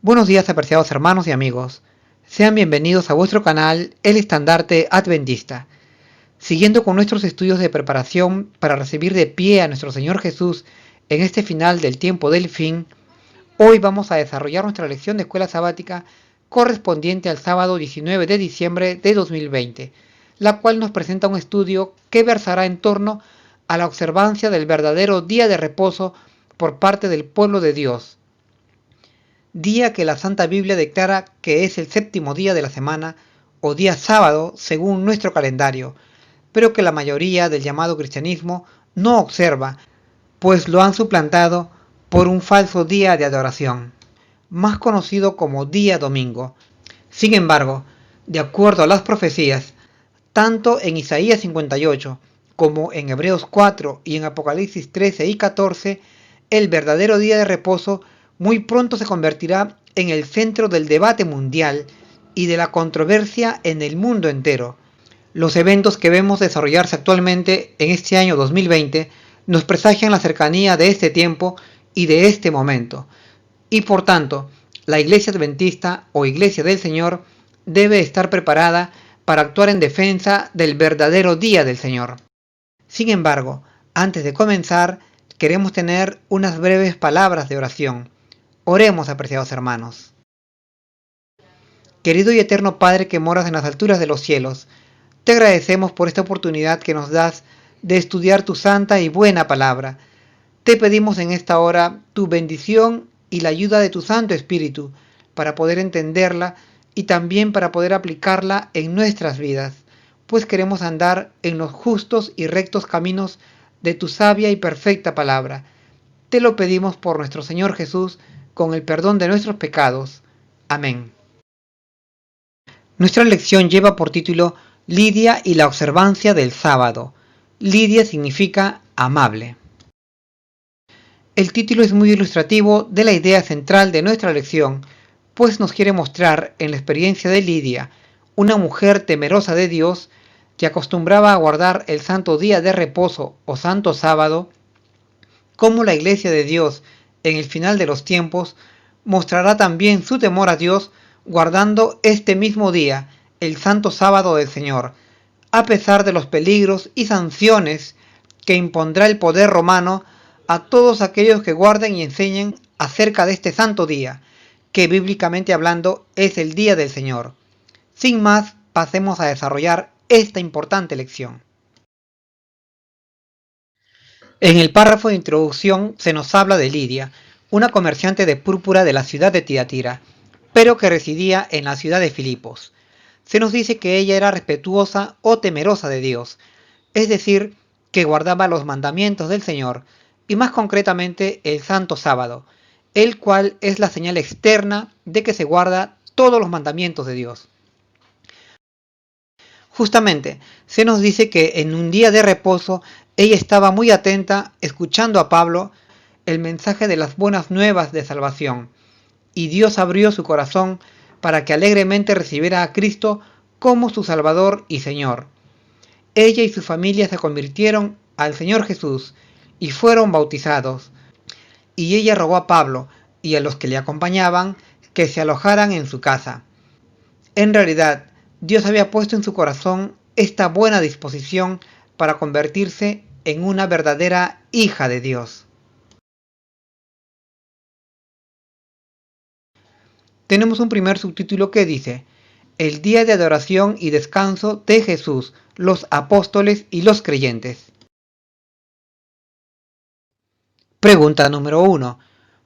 Buenos días, apreciados hermanos y amigos. Sean bienvenidos a vuestro canal El Estandarte Adventista. Siguiendo con nuestros estudios de preparación para recibir de pie a nuestro Señor Jesús en este final del tiempo del fin, hoy vamos a desarrollar nuestra lección de escuela sabática correspondiente al sábado 19 de diciembre de 2020, la cual nos presenta un estudio que versará en torno a la observancia del verdadero día de reposo por parte del pueblo de Dios, día que la Santa Biblia declara que es el séptimo día de la semana o día sábado según nuestro calendario, pero que la mayoría del llamado cristianismo no observa, pues lo han suplantado por un falso día de adoración, más conocido como día domingo. Sin embargo, de acuerdo a las profecías, tanto en Isaías 58 como en Hebreos 4 y en Apocalipsis 13 y 14, el verdadero día de reposo muy pronto se convertirá en el centro del debate mundial y de la controversia en el mundo entero. Los eventos que vemos desarrollarse actualmente en este año 2020 nos presagian la cercanía de este tiempo y de este momento, y por tanto, la Iglesia Adventista o Iglesia del Señor debe estar preparada para actuar en defensa del verdadero día del Señor. Sin embargo, antes de comenzar, queremos tener unas breves palabras de oración. Oremos, apreciados hermanos. Querido y eterno Padre que moras en las alturas de los cielos, te agradecemos por esta oportunidad que nos das de estudiar tu santa y buena palabra. Te pedimos en esta hora tu bendición y la ayuda de tu Santo Espíritu para poder entenderla y también para poder aplicarla en nuestras vidas, pues queremos andar en los justos y rectos caminos de tu sabia y perfecta palabra. Te lo pedimos por nuestro Señor Jesús, con el perdón de nuestros pecados. Amén. Nuestra lección lleva por título Lidia y la observancia del sábado. Lidia significa amable. El título es muy ilustrativo de la idea central de nuestra lección, pues nos quiere mostrar en la experiencia de Lidia, una mujer temerosa de Dios que acostumbraba a guardar el santo día de reposo o santo sábado, cómo la Iglesia de Dios en el final de los tiempos mostrará también su temor a Dios guardando este mismo día, el santo sábado del Señor, a pesar de los peligros y sanciones que impondrá el poder romano a todos aquellos que guarden y enseñen acerca de este santo día, que bíblicamente hablando es el día del Señor. Sin más, pasemos a desarrollar esta importante lección. En el párrafo de introducción se nos habla de Lidia, una comerciante de púrpura de la ciudad de Tiatira, pero que residía en la ciudad de Filipos. Se nos dice que ella era respetuosa o temerosa de Dios, es decir, que guardaba los mandamientos del Señor, y más concretamente el Santo Sábado, el cual es la señal externa de que se guarda todos los mandamientos de Dios. Justamente, se nos dice que en un día de reposo ella estaba muy atenta escuchando a Pablo el mensaje de las buenas nuevas de salvación, y Dios abrió su corazón para que alegremente recibiera a Cristo como su Salvador y Señor. Ella y su familia se convirtieron al Señor Jesús y fueron bautizados, y ella rogó a Pablo y a los que le acompañaban que se alojaran en su casa. En realidad, Dios había puesto en su corazón esta buena disposición para convertirse en una verdadera hija de Dios. Tenemos un primer subtítulo que dice: El día de adoración y descanso de Jesús, los apóstoles y los creyentes. Pregunta número 1.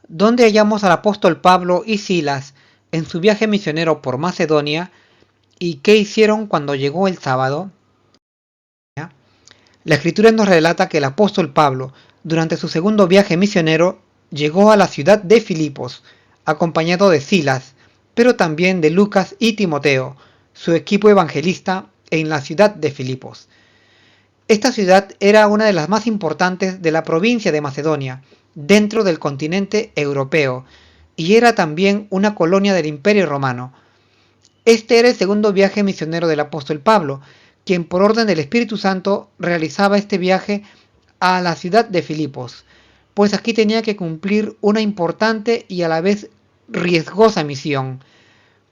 ¿Dónde hallamos al apóstol Pablo y Silas en su viaje misionero por Macedonia? ¿Y qué hicieron cuando llegó el sábado? La escritura nos relata que el apóstol Pablo, durante su segundo viaje misionero, llegó a la ciudad de Filipos, acompañado de Silas, pero también de Lucas y Timoteo, su equipo evangelista en la ciudad de Filipos. Esta ciudad era una de las más importantes de la provincia de Macedonia, dentro del continente europeo, y era también una colonia del Imperio Romano. Este era el segundo viaje misionero del apóstol Pablo, quien por orden del Espíritu Santo realizaba este viaje a la ciudad de Filipos, pues aquí tenía que cumplir una importante y a la vez riesgosa misión.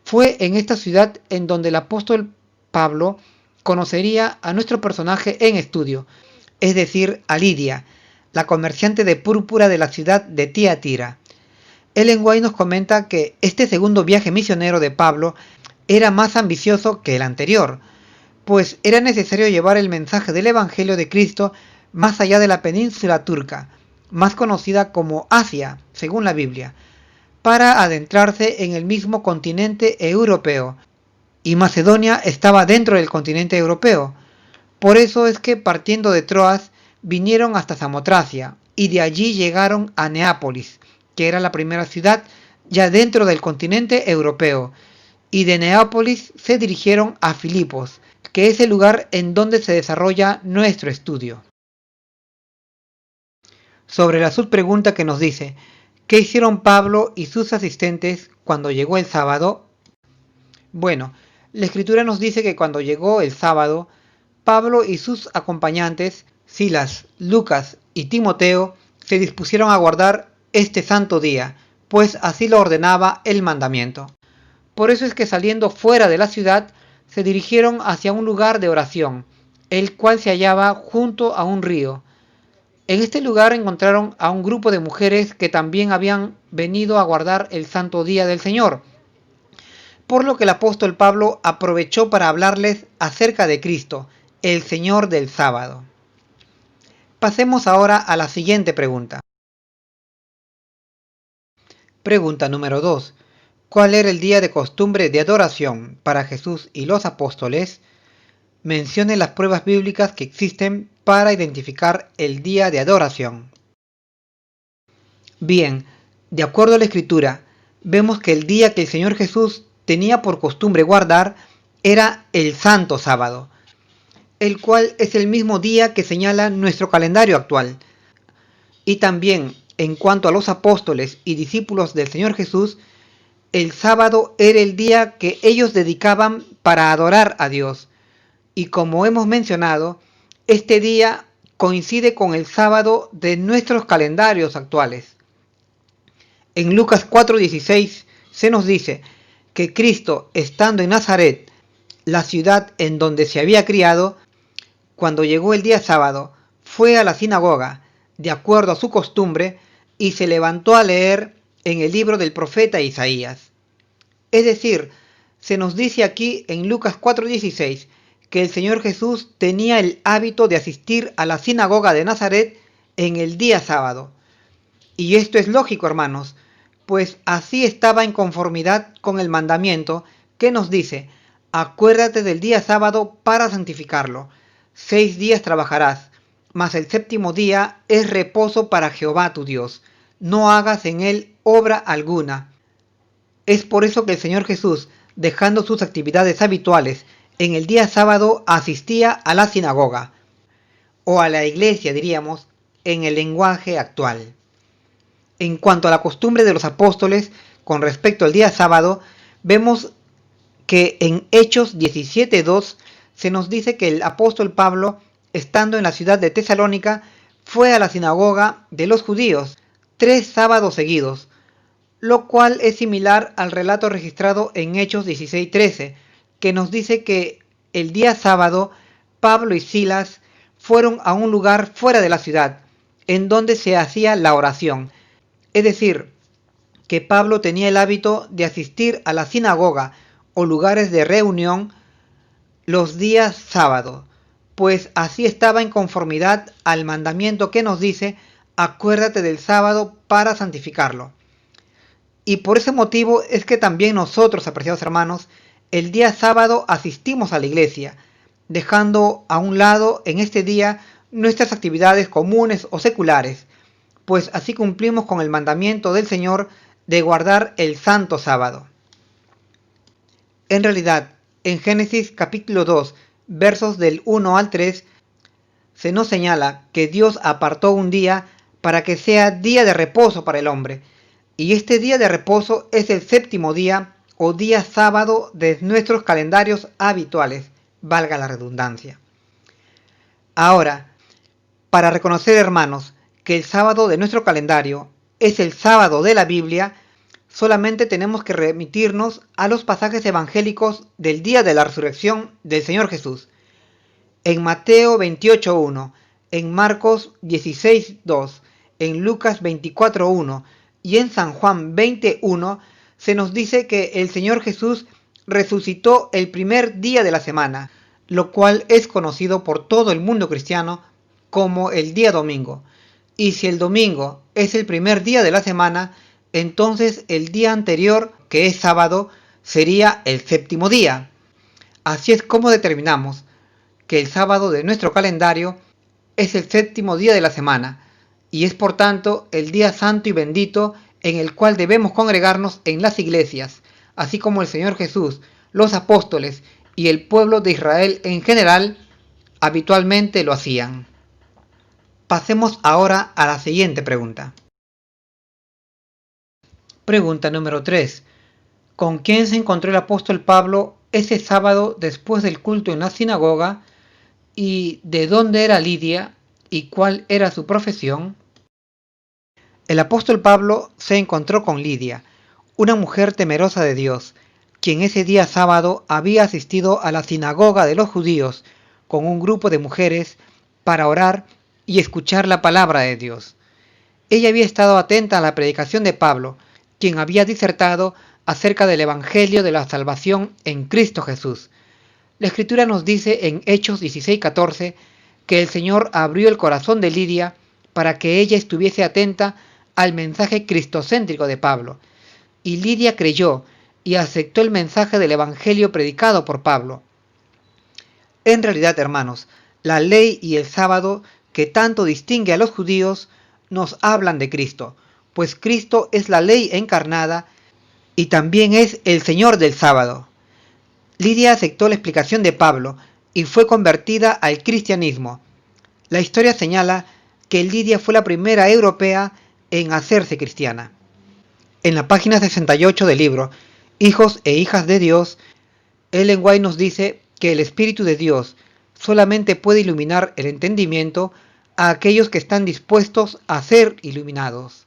Fue en esta ciudad en donde el apóstol Pablo conocería a nuestro personaje en estudio, es decir, a Lidia, la comerciante de púrpura de la ciudad de Tiatira. Ellen White nos comenta que este segundo viaje misionero de Pablo era más ambicioso que el anterior, pues era necesario llevar el mensaje del Evangelio de Cristo más allá de la península turca, más conocida como Asia, según la Biblia, para adentrarse en el mismo continente europeo, y Macedonia estaba dentro del continente europeo. Por eso es que partiendo de Troas vinieron hasta Samotracia y de allí llegaron a Neápolis, que era la primera ciudad ya dentro del continente europeo, y de Neápolis se dirigieron a Filipos, que es el lugar en donde se desarrolla nuestro estudio. Sobre la subpregunta que nos dice, ¿qué hicieron Pablo y sus asistentes cuando llegó el sábado? Bueno, la escritura nos dice que cuando llegó el sábado, Pablo y sus acompañantes, Silas, Lucas y Timoteo, se dispusieron a guardar este santo día, pues así lo ordenaba el mandamiento. Por eso es que saliendo fuera de la ciudad, se dirigieron hacia un lugar de oración, el cual se hallaba junto a un río. En este lugar encontraron a un grupo de mujeres que también habían venido a guardar el santo día del Señor, por lo que el apóstol Pablo aprovechó para hablarles acerca de Cristo, el Señor del sábado. Pasemos ahora a la siguiente pregunta. Pregunta número 2. ¿Cuál era el día de costumbre de adoración para Jesús y los apóstoles? Mencione las pruebas bíblicas que existen para identificar el día de adoración. Bien, de acuerdo a la Escritura, vemos que el día que el Señor Jesús tenía por costumbre guardar era el Santo Sábado, el cual es el mismo día que señala nuestro calendario actual. Y también, en cuanto a los apóstoles y discípulos del Señor Jesús, el sábado era el día que ellos dedicaban para adorar a Dios. Y como hemos mencionado, este día coincide con el sábado de nuestros calendarios actuales. En Lucas 4:16 se nos dice que Cristo, estando en Nazaret, la ciudad en donde se había criado, cuando llegó el día sábado, fue a la sinagoga, de acuerdo a su costumbre, y se levantó a leer en el libro del profeta Isaías. Es decir, se nos dice aquí en Lucas 4:16 que el Señor Jesús tenía el hábito de asistir a la sinagoga de Nazaret en el día sábado. Y esto es lógico, hermanos, pues así estaba en conformidad con el mandamiento que nos dice, acuérdate del día sábado para santificarlo. 6 días trabajarás, mas el séptimo día es reposo para Jehová tu Dios. No hagas en él obra alguna. Es por eso que el Señor Jesús, dejando sus actividades habituales, en el día sábado asistía a la sinagoga, o a la iglesia diríamos, en el lenguaje actual. En cuanto a la costumbre de los apóstoles con respecto al día sábado, vemos que en Hechos 17:2 se nos dice que el apóstol Pablo, estando en la ciudad de Tesalónica, fue a la sinagoga de los judíos 3 sábados seguidos, lo cual es similar al relato registrado en Hechos 16:13, que nos dice que el día sábado Pablo y Silas fueron a un lugar fuera de la ciudad, en donde se hacía la oración. Es decir, que Pablo tenía el hábito de asistir a la sinagoga o lugares de reunión los días sábados, pues así estaba en conformidad al mandamiento que nos dice, acuérdate del sábado para santificarlo. Y por ese motivo es que también nosotros, apreciados hermanos, el día sábado asistimos a la iglesia, dejando a un lado en este día nuestras actividades comunes o seculares, pues así cumplimos con el mandamiento del Señor de guardar el santo sábado. En realidad, en Génesis capítulo 2, versos del 1 al 3, se nos señala que Dios apartó un día para que sea día de reposo para el hombre, y este día de reposo es el séptimo día o día sábado de nuestros calendarios habituales, valga la redundancia. Ahora, para reconocer, hermanos, que el sábado de nuestro calendario es el sábado de la Biblia, Solamente tenemos que remitirnos a los pasajes evangélicos del día de la resurrección del Señor Jesús. En Mateo 28.1, en Marcos 16.2, en Lucas 24.1 y en San Juan 20.1 se nos dice que el Señor Jesús resucitó el primer día de la semana, lo cual es conocido por todo el mundo cristiano como el día domingo. Y si el domingo es el primer día de la semana, entonces el día anterior, que es sábado, sería el séptimo día. Así es como determinamos que el sábado de nuestro calendario es el séptimo día de la semana y es por tanto el día santo y bendito en el cual debemos congregarnos en las iglesias, así como el Señor Jesús, los apóstoles y el pueblo de Israel en general habitualmente lo hacían. Pasemos ahora a la siguiente pregunta. Pregunta número 3. ¿Con quién se encontró el apóstol Pablo ese sábado después del culto en la sinagoga? ¿Y de dónde era Lidia y cuál era su profesión? El apóstol Pablo se encontró con Lidia, una mujer temerosa de Dios, quien ese día sábado había asistido a la sinagoga de los judíos con un grupo de mujeres para orar y escuchar la palabra de Dios. Ella había estado atenta a la predicación de Pablo, quien había disertado acerca del Evangelio de la salvación en Cristo Jesús. La Escritura nos dice en Hechos 16:14 que el Señor abrió el corazón de Lidia para que ella estuviese atenta al mensaje cristocéntrico de Pablo. Y Lidia creyó y aceptó el mensaje del Evangelio predicado por Pablo. En realidad, hermanos, la ley y el sábado que tanto distingue a los judíos nos hablan de Cristo, pues Cristo es la ley encarnada y también es el Señor del sábado. Lidia aceptó la explicación de Pablo y fue convertida al cristianismo. La historia señala que Lidia fue la primera europea en hacerse cristiana. En la página 68 del libro Hijos e hijas de Dios, Ellen White nos dice que el Espíritu de Dios solamente puede iluminar el entendimiento a aquellos que están dispuestos a ser iluminados.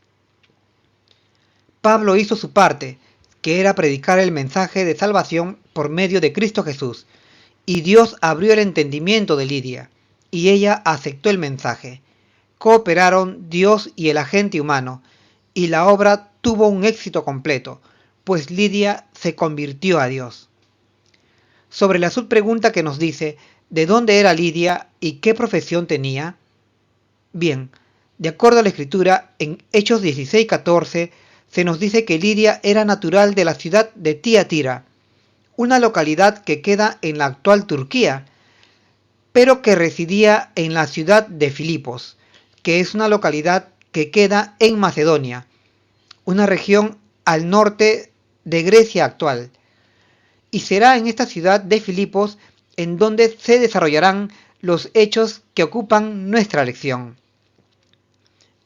Pablo hizo su parte, que era predicar el mensaje de salvación por medio de Cristo Jesús, y Dios abrió el entendimiento de Lidia, y ella aceptó el mensaje. Cooperaron Dios y el agente humano, y la obra tuvo un éxito completo, pues Lidia se convirtió a Dios. Sobre la subpregunta que nos dice, ¿de dónde era Lidia y qué profesión tenía? Bien, de acuerdo a la Escritura, en Hechos 16:14, se nos dice que Lidia era natural de la ciudad de Tiatira, una localidad que queda en la actual Turquía, pero que residía en la ciudad de Filipos, que es una localidad que queda en Macedonia, una región al norte de Grecia actual. Y será en esta ciudad de Filipos en donde se desarrollarán los hechos que ocupan nuestra lección.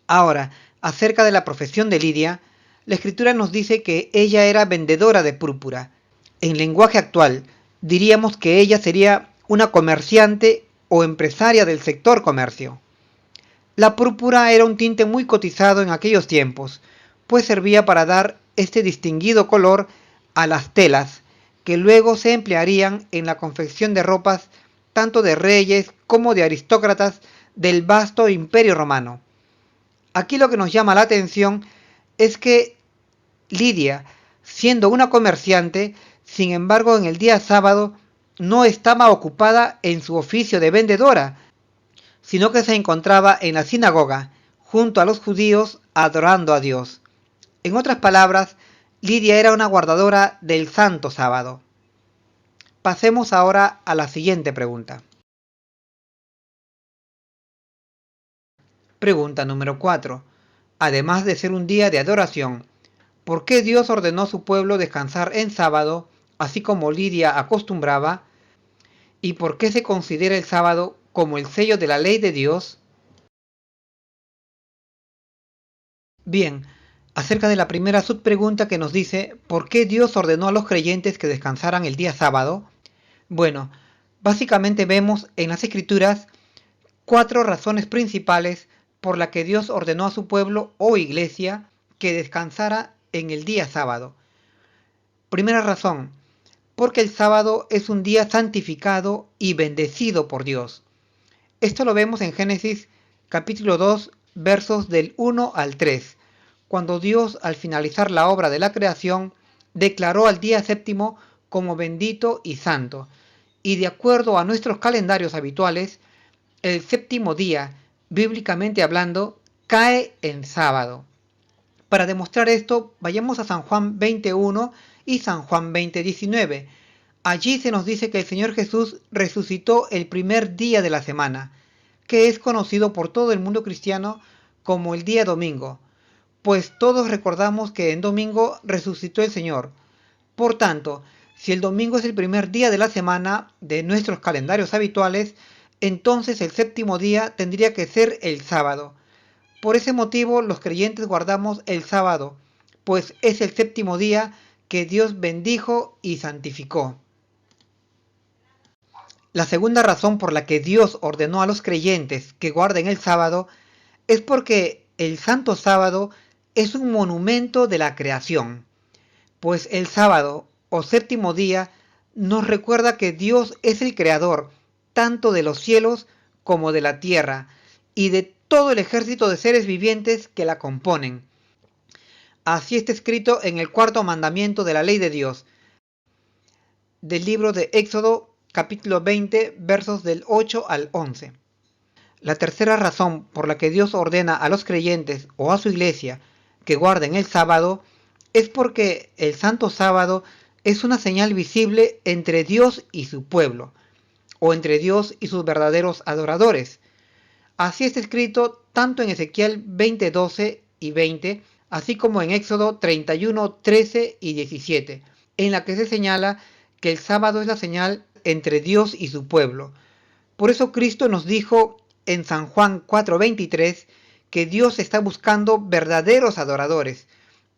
Ahora, acerca de la profesión de Lidia, la Escritura nos dice que ella era vendedora de púrpura. En lenguaje actual, diríamos que ella sería una comerciante o empresaria del sector comercio. La púrpura era un tinte muy cotizado en aquellos tiempos, pues servía para dar este distinguido color a las telas, que luego se emplearían en la confección de ropas tanto de reyes como de aristócratas del vasto imperio romano. Aquí lo que nos llama la atención es que Lidia, siendo una comerciante, sin embargo en el día sábado no estaba ocupada en su oficio de vendedora, sino que se encontraba en la sinagoga, junto a los judíos, adorando a Dios. En otras palabras, Lidia era una guardadora del santo sábado. Pasemos ahora a la siguiente pregunta. Pregunta número 4. Además de ser un día de adoración, ¿por qué Dios ordenó a su pueblo descansar en sábado, así como Lidia acostumbraba? ¿Y por qué se considera el sábado como el sello de la ley de Dios? Bien, acerca de la primera subpregunta que nos dice ¿por qué Dios ordenó a los creyentes que descansaran el día sábado? Bueno, básicamente vemos en las Escrituras 4 razones principales por las que Dios ordenó a su pueblo o iglesia que descansara en el día sábado. Primera razón, porque el sábado es un día santificado y bendecido por Dios. Esto lo vemos en Génesis capítulo 2, versos del 1 al 3, cuando Dios, al finalizar la obra de la creación, declaró al día séptimo como bendito y santo. Y de acuerdo a nuestros calendarios habituales, el séptimo día, bíblicamente hablando, cae en sábado. Para demostrar esto, vayamos a San Juan 21 y San Juan 20:19. Allí se nos dice que el Señor Jesús resucitó el primer día de la semana, que es conocido por todo el mundo cristiano como el día domingo, pues todos recordamos que en domingo resucitó el Señor. Por tanto, si el domingo es el primer día de la semana de nuestros calendarios habituales, entonces el séptimo día tendría que ser el sábado. Por ese motivo los creyentes guardamos el sábado, pues es el séptimo día que Dios bendijo y santificó. La segunda razón por la que Dios ordenó a los creyentes que guarden el sábado es porque el Santo Sábado es un monumento de la creación, pues el sábado o séptimo día nos recuerda que Dios es el creador tanto de los cielos como de la tierra y de todo el ejército de seres vivientes que la componen. Así está escrito en el cuarto mandamiento de la ley de Dios, del libro de Éxodo capítulo 20 versos del 8 al 11. La tercera razón por la que Dios ordena a los creyentes o a su iglesia que guarden el sábado es porque el Santo Sábado es una señal visible entre Dios y su pueblo, o entre Dios y sus verdaderos adoradores. Así está escrito tanto en Ezequiel 20:12 y 20, así como en Éxodo 31:13 y 17, en la que se señala que el sábado es la señal entre Dios y su pueblo. Por eso Cristo nos dijo en San Juan 4:23 que Dios está buscando verdaderos adoradores,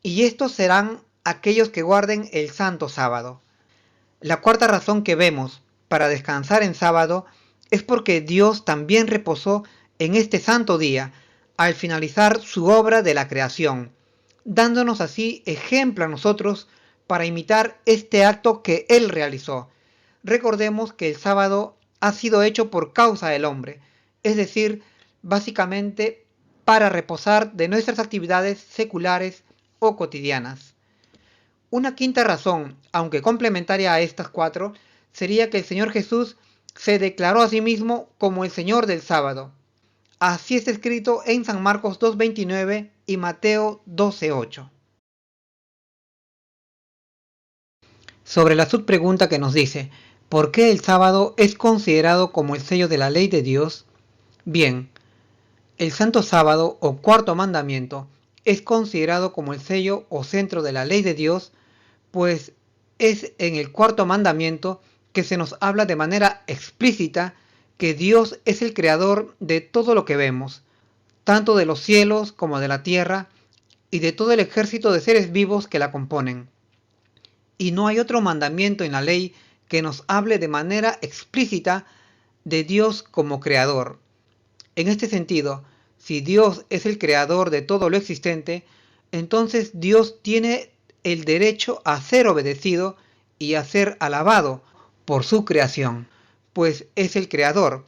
y estos serán aquellos que guarden el santo sábado. La cuarta razón que vemos para descansar en sábado es porque Dios también reposó en este santo día al finalizar su obra de la creación, dándonos así ejemplo a nosotros para imitar este acto que Él realizó. Recordemos que el sábado ha sido hecho por causa del hombre, es decir, básicamente para reposar de nuestras actividades seculares o cotidianas. Una quinta razón, aunque complementaria a estas cuatro, sería que el Señor Jesús se declaró a sí mismo como el Señor del sábado. Así está escrito en San Marcos 2:29 y Mateo 12:8. Sobre la subpregunta que nos dice, ¿por qué el sábado es considerado como el sello de la ley de Dios? Bien, el Santo Sábado o cuarto mandamiento es considerado como el sello o centro de la ley de Dios, pues es en el cuarto mandamiento que se nos habla de manera explícita que Dios es el creador de todo lo que vemos, tanto de los cielos como de la tierra y de todo el ejército de seres vivos que la componen. Y no hay otro mandamiento en la ley que nos hable de manera explícita de Dios como creador. En este sentido, si Dios es el creador de todo lo existente, entonces Dios tiene el derecho a ser obedecido y a ser alabado por su creación, pues es el creador.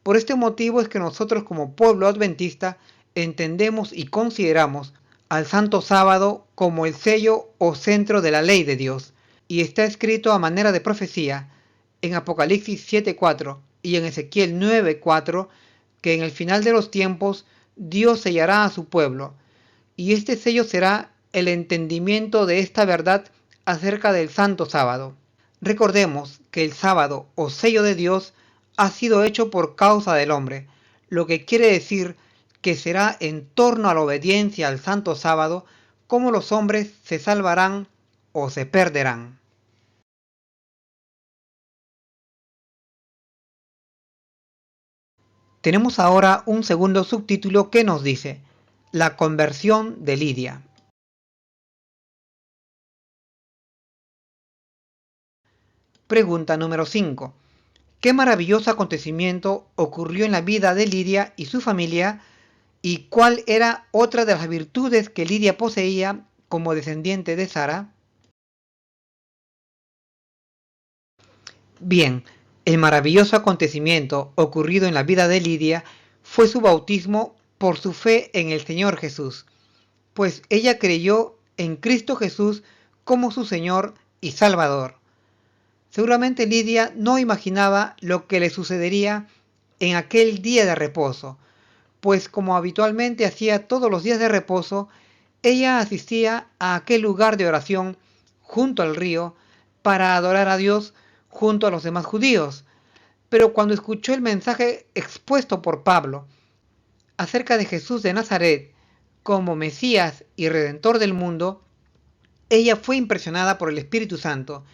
Por este motivo es que nosotros como pueblo adventista entendemos y consideramos al Santo Sábado como el sello o centro de la ley de Dios, y está escrito a manera de profecía en Apocalipsis 7:4 y en Ezequiel 9:4 que en el final de los tiempos Dios sellará a su pueblo, y este sello será el entendimiento de esta verdad acerca del Santo Sábado. Recordemos que el sábado o sello de Dios ha sido hecho por causa del hombre, lo que quiere decir que será en torno a la obediencia al Santo Sábado como los hombres se salvarán o se perderán. Tenemos ahora un segundo subtítulo que nos dice, la conversión de Lidia. Pregunta número 5. ¿Qué maravilloso acontecimiento ocurrió en la vida de Lidia y su familia? ¿Y cuál era otra de las virtudes que Lidia poseía como descendiente de Sara? Bien, el maravilloso acontecimiento ocurrido en la vida de Lidia fue su bautismo por su fe en el Señor Jesús, pues ella creyó en Cristo Jesús como su Señor y Salvador. Seguramente Lidia no imaginaba lo que le sucedería en aquel día de reposo, pues como habitualmente hacía todos los días de reposo, ella asistía a aquel lugar de oración junto al río para adorar a Dios junto a los demás judíos. Pero cuando escuchó el mensaje expuesto por Pablo acerca de Jesús de Nazaret como Mesías y Redentor del mundo, ella fue impresionada por el Espíritu Santo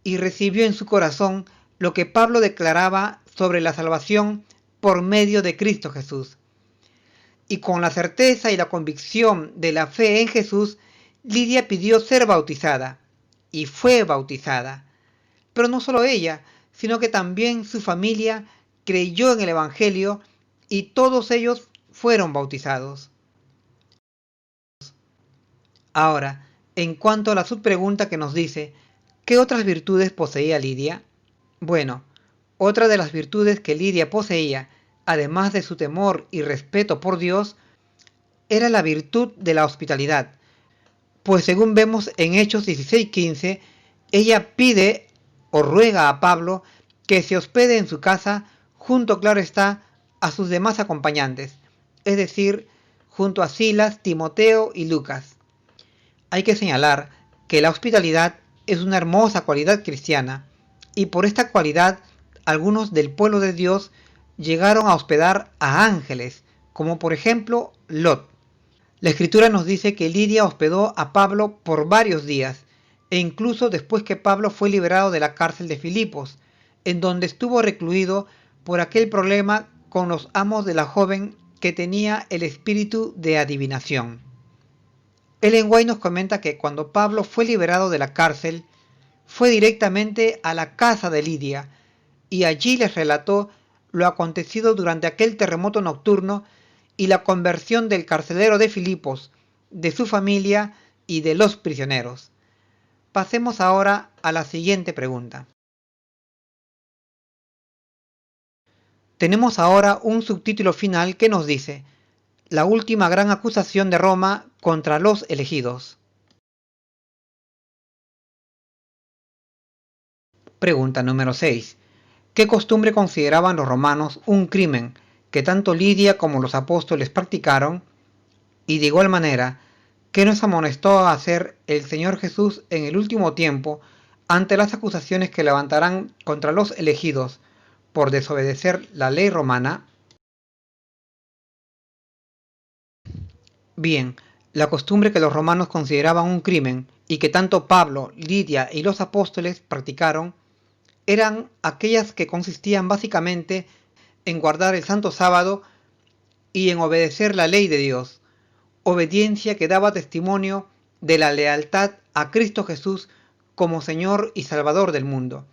y recibió en su corazón lo que Pablo declaraba sobre la salvación por medio de Cristo Jesús. Y con la certeza y la convicción de la fe en Jesús, Lidia pidió ser bautizada, y fue bautizada. Pero no solo ella, sino que también su familia creyó en el Evangelio y todos ellos fueron bautizados. Ahora, en cuanto a la subpregunta que nos dice, ¿qué otras virtudes poseía Lidia? Bueno, otra de las virtudes que Lidia poseía, además de su temor y respeto por Dios, era la virtud de la hospitalidad, pues según vemos en Hechos 16:15, ella pide o ruega a Pablo que se hospede en su casa junto, claro está, a sus demás acompañantes, es decir, junto a Silas, Timoteo y Lucas. Hay que señalar que la hospitalidad es una hermosa cualidad cristiana, y por esta cualidad algunos del pueblo de Dios llegaron a hospedar a ángeles, como por ejemplo Lot. La escritura nos dice que Lidia hospedó a Pablo por varios días, e incluso después que Pablo fue liberado de la cárcel de Filipos, en donde estuvo recluido por aquel problema con los amos de la joven que tenía el espíritu de adivinación. Ellen White nos comenta que cuando Pablo fue liberado de la cárcel, fue directamente a la casa de Lidia, y allí les relató lo acontecido durante aquel terremoto nocturno y la conversión del carcelero de Filipos, de su familia y de los prisioneros. Pasemos ahora a la siguiente pregunta. Tenemos ahora un subtítulo final que nos dice: la última gran acusación de Roma contra los elegidos. Pregunta número 6. ¿Qué costumbre consideraban los romanos un crimen que tanto Lidia como los apóstoles practicaron? Y de igual manera, ¿qué nos amonestó a hacer el Señor Jesús en el último tiempo ante las acusaciones que levantarán contra los elegidos por desobedecer la ley romana? Bien, la costumbre que los romanos consideraban un crimen y que tanto Pablo, Lidia y los apóstoles practicaron eran aquellas que consistían básicamente en guardar el santo sábado y en obedecer la ley de Dios, obediencia que daba testimonio de la lealtad a Cristo Jesús como Señor y Salvador del mundo.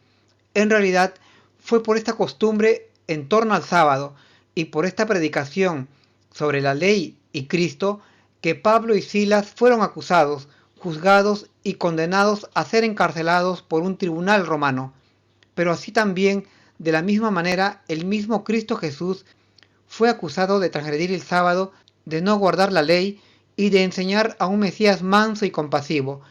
En realidad, fue por esta costumbre en torno al sábado y por esta predicación sobre la ley y Cristo que Pablo y Silas fueron acusados, juzgados y condenados a ser encarcelados por un tribunal romano. Pero así también, de la misma manera, el mismo Cristo Jesús fue acusado de transgredir el sábado, de no guardar la ley y de enseñar a un Mesías manso y compasivo,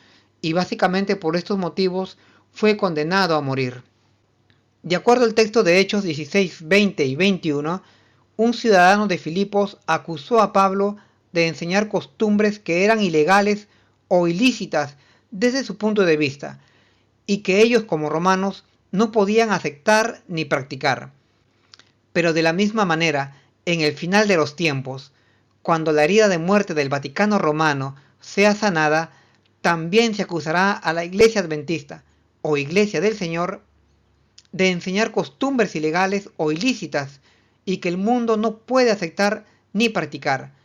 y básicamente por estos motivos fue condenado a morir. De acuerdo al texto de Hechos 16, 20 y 21, un ciudadano de Filipos acusó a Pablo de enseñar costumbres que eran ilegales o ilícitas desde su punto de vista, y que ellos como romanos no podían aceptar ni practicar. Pero de la misma manera, en el final de los tiempos, cuando la herida de muerte del Vaticano romano sea sanada, también se acusará a la Iglesia Adventista o Iglesia del Señor de enseñar costumbres ilegales o ilícitas y que el mundo no puede aceptar ni practicar,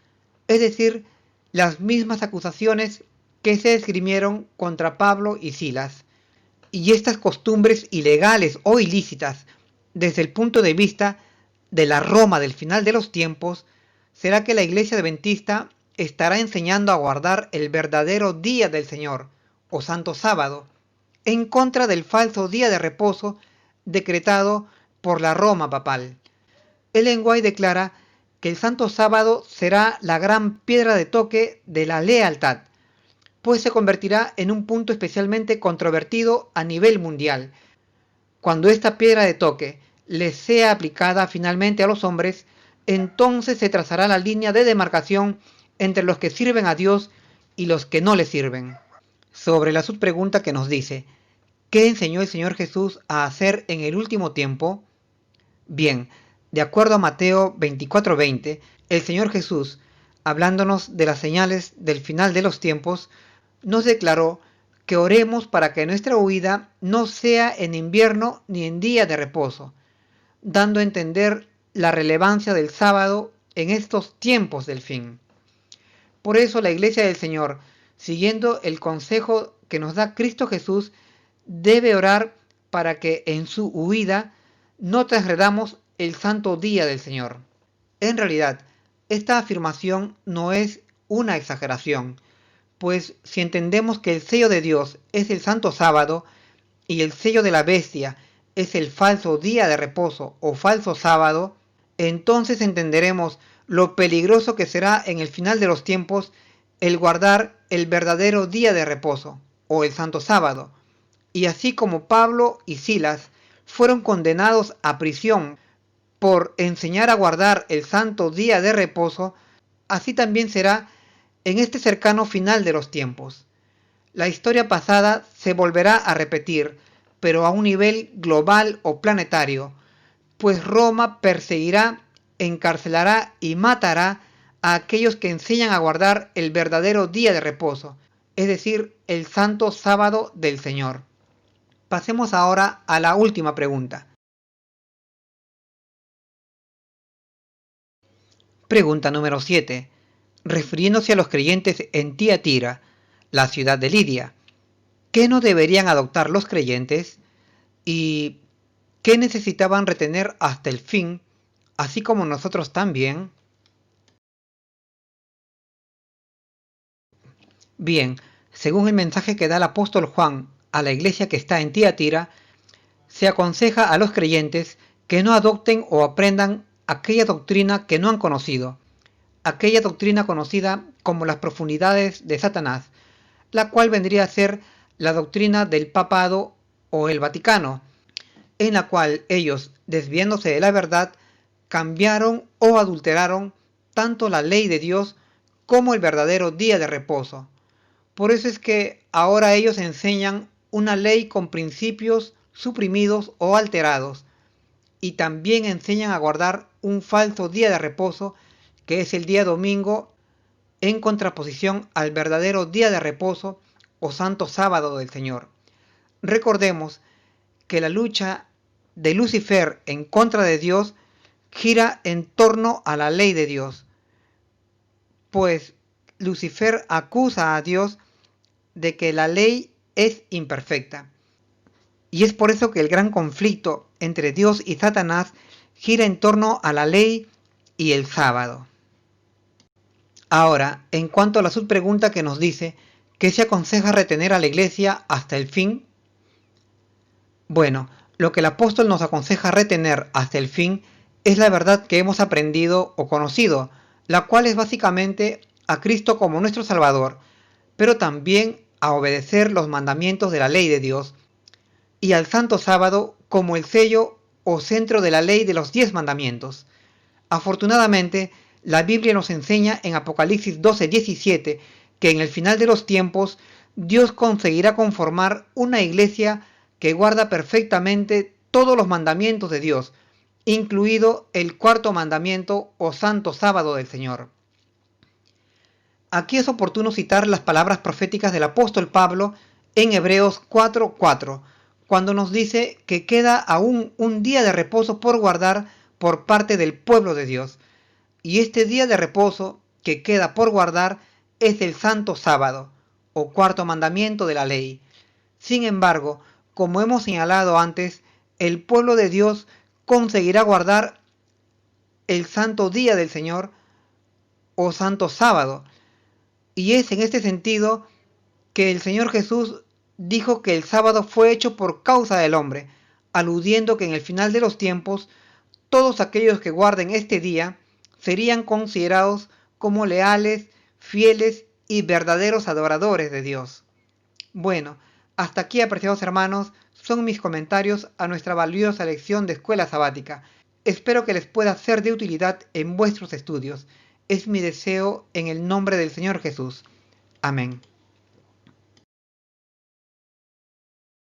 es decir, las mismas acusaciones que se esgrimieron contra Pablo y Silas. Y estas costumbres ilegales o ilícitas, desde el punto de vista de la Roma del final de los tiempos, será que la Iglesia Adventista estará enseñando a guardar el verdadero día del Señor, o santo sábado, en contra del falso día de reposo decretado por la Roma papal. Ellen White declara que el santo sábado será la gran piedra de toque de la lealtad, pues se convertirá en un punto especialmente controvertido a nivel mundial. Cuando esta piedra de toque les sea aplicada finalmente a los hombres, entonces se trazará la línea de demarcación entre los que sirven a Dios y los que no le sirven. Sobre la subpregunta que nos dice, ¿qué enseñó el Señor Jesús a hacer en el último tiempo? Bien, de acuerdo a Mateo 24:20, el Señor Jesús, hablándonos de las señales del final de los tiempos, nos declaró que oremos para que nuestra huida no sea en invierno ni en día de reposo, dando a entender la relevancia del sábado en estos tiempos del fin. Por eso la Iglesia del Señor, siguiendo el consejo que nos da Cristo Jesús, debe orar para que en su huida no transgredamos el santo día del Señor. En realidad, esta afirmación no es una exageración, pues si entendemos que el sello de Dios es el santo sábado y el sello de la bestia es el falso día de reposo o falso sábado, entonces entenderemos lo peligroso que será en el final de los tiempos el guardar el verdadero día de reposo o el santo sábado. Y así como Pablo y Silas fueron condenados a prisión por enseñar a guardar el santo día de reposo, así también será en este cercano final de los tiempos. La historia pasada se volverá a repetir, pero a un nivel global o planetario, pues Roma perseguirá, encarcelará y matará a aquellos que enseñan a guardar el verdadero día de reposo, es decir, el santo sábado del Señor. Pasemos ahora a la última pregunta. Pregunta número 7. Refiriéndose a los creyentes en Tiatira, la ciudad de Lidia, ¿qué no deberían adoptar los creyentes y qué necesitaban retener hasta el fin, así como nosotros también? Bien, según el mensaje que da el apóstol Juan a la iglesia que está en Tiatira, se aconseja a los creyentes que no adopten o aprendan aquella doctrina que no han conocido, aquella doctrina conocida como las profundidades de Satanás, la cual vendría a ser la doctrina del papado o el Vaticano, en la cual ellos, desviándose de la verdad, cambiaron o adulteraron tanto la ley de Dios como el verdadero día de reposo. Por eso es que ahora ellos enseñan una ley con principios suprimidos o alterados, y también enseñan a guardar un falso día de reposo, que es el día domingo, en contraposición al verdadero día de reposo o santo sábado del Señor. Recordemos que la lucha de Lucifer en contra de Dios gira en torno a la ley de Dios, pues Lucifer acusa a Dios de que la ley es imperfecta. Y es por eso que el gran conflicto entre Dios y Satanás gira en torno a la ley y el sábado. Ahora, en cuanto a la subpregunta que nos dice, ¿qué se aconseja retener a la iglesia hasta el fin? Bueno, lo que el apóstol nos aconseja retener hasta el fin es la verdad que hemos aprendido o conocido, la cual es básicamente a Cristo como nuestro Salvador, pero también a obedecer los mandamientos de la ley de Dios, y al Santo Sábado como el sello o centro de la ley de los 10 mandamientos. Afortunadamente, la Biblia nos enseña en Apocalipsis 12:17 que en el final de los tiempos Dios conseguirá conformar una iglesia que guarda perfectamente todos los mandamientos de Dios, incluido el cuarto mandamiento o santo sábado del Señor. Aquí es oportuno citar las palabras proféticas del apóstol Pablo en Hebreos 4:4, cuando nos dice que queda aún un día de reposo por guardar por parte del pueblo de Dios. Y este día de reposo que queda por guardar es el santo sábado, o cuarto mandamiento de la ley. Sin embargo, como hemos señalado antes, el pueblo de Dios conseguirá guardar el santo día del Señor o santo sábado, Y es en este sentido que el Señor Jesús dijo que el sábado fue hecho por causa del hombre, aludiendo que en el final de los tiempos todos aquellos que guarden este día serían considerados como leales, fieles y verdaderos adoradores de Dios. Bueno, hasta aquí, apreciados hermanos, son mis comentarios a nuestra valiosa lección de escuela sabática. Espero que les pueda ser de utilidad en vuestros estudios. Es mi deseo en el nombre del Señor Jesús. Amén.